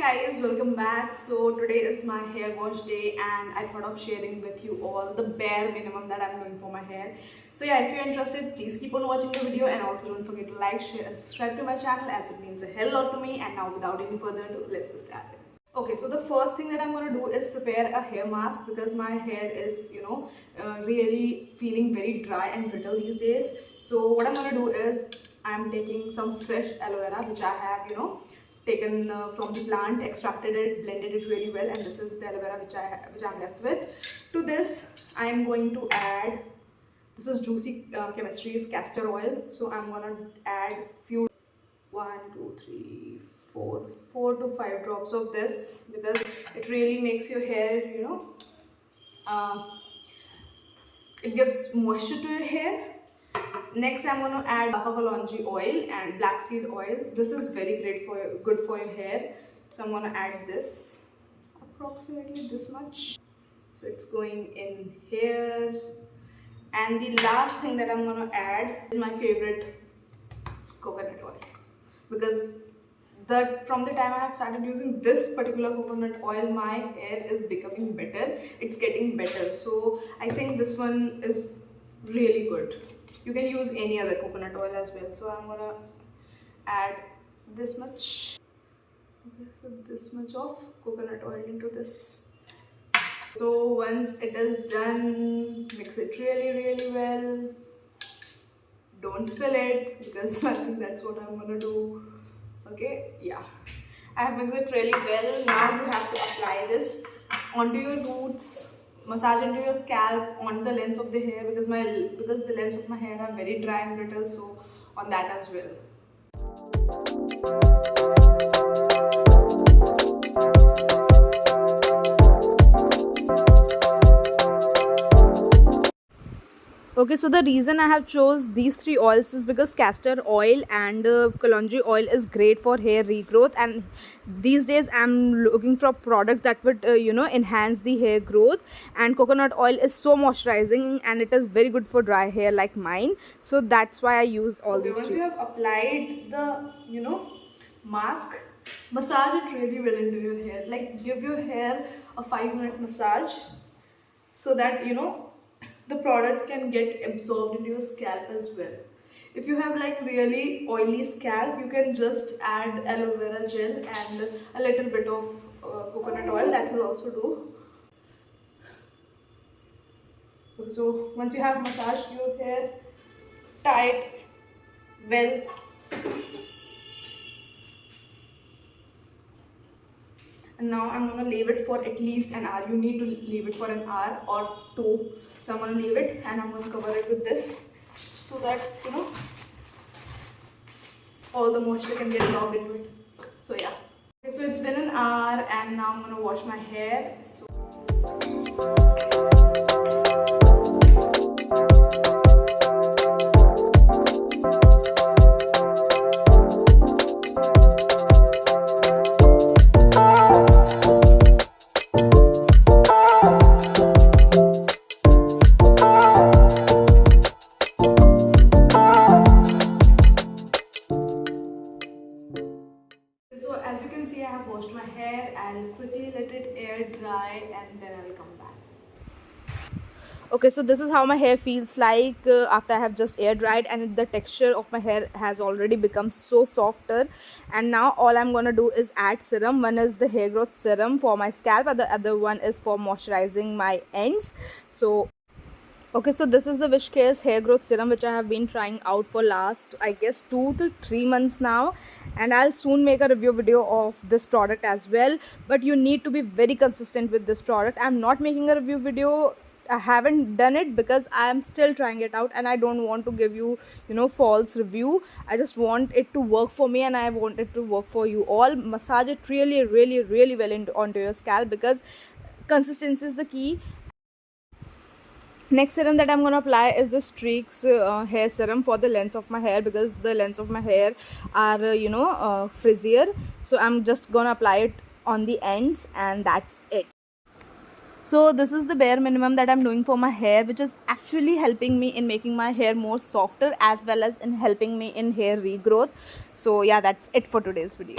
guys, welcome back. So today is my hair wash day and I thought of sharing with you all the bare minimum that I'm doing for my hair. So yeah, if you're interested, please keep on watching the video and also don't forget to like, share and subscribe to my channel as it means a hell lot to me. And now without any further ado, let's get started. Okay, so the first thing that I'm going to do is prepare a hair mask because my hair is, really feeling very dry and brittle these days. So what I'm going to do is I'm taking some fresh aloe vera which I have, taken from the plant, extracted it, blended it really well, and this is the aloe vera which I'm left with. To this, I am going to add. This is Juicy Chemistry's castor oil. So I'm gonna add few 4 to 5 drops of this because it really makes your hair, uh, it gives moisture to your hair. Next, I'm going to add kalonji oil and black seed oil. This is very good for your hair. So I'm going to add this approximately this much. So it's going in here. And the last thing that I'm going to add is my favorite coconut oil because from the time I have started using this particular coconut oil, my hair is becoming better. It's getting better. So I think this one is really good. You can use any other coconut oil as well. So I'm gonna add this much. Okay, so this much of coconut oil into this. So once it is done, mix it really well. Don't spill it because I think that's what I'm gonna do. Okay, yeah, I have mixed it really well. Now you have to apply this onto your roots, massage into your scalp, on the lengths of the hair because the lengths of my hair are very dry and brittle, so on that as well. Okay, so the reason I have chose these three oils is because castor oil and kalonji oil is great for hair regrowth, and these days I'm looking for products that would enhance the hair growth, and coconut oil is so moisturizing and it is very good for dry hair like mine. So that's why I used all these once three. You have applied the mask, massage it really well into your hair, like give your hair a 5-minute massage so that the product can get absorbed into your scalp as well. If you have like really oily scalp, you can just add aloe vera gel and a little bit of coconut oil. That will also do. So once you have massaged your hair tight, well, and now I'm going to leave it for at least an hour. You need to leave it for an hour or two. So I'm going to leave it and I'm going to cover it with this so that all the moisture can get logged into it. So yeah. Okay, so it's been an hour and now I'm going to wash my hair. So as you can see, I have washed my hair. I'll quickly let it air dry and then I'll come back. Okay, so this is how my hair feels like after I have just air dried, and the texture of my hair has already become so softer. And now all I'm gonna do is add serum. One is the hair growth serum for my scalp and the other one is for moisturizing my ends. So okay, so this is the Haircare's hair growth serum which I have been trying out for last, I guess, 2 to 3 months now, and I'll soon make a review video of this product as well. But you need to be very consistent with this product. I'm not making a review video. I haven't done it because I am still trying it out and I don't want to give you false review. I just want it to work for me and I want it to work for you all. Massage it really well onto your scalp because consistency is the key. Next serum that I'm going to apply is the Streaks hair serum for the lengths of my hair because the lengths of my hair are frizzier. So I'm just going to apply it on the ends and that's it. So this is the bare minimum that I'm doing for my hair, which is actually helping me in making my hair more softer as well as in helping me in hair regrowth. So yeah, that's it for today's video.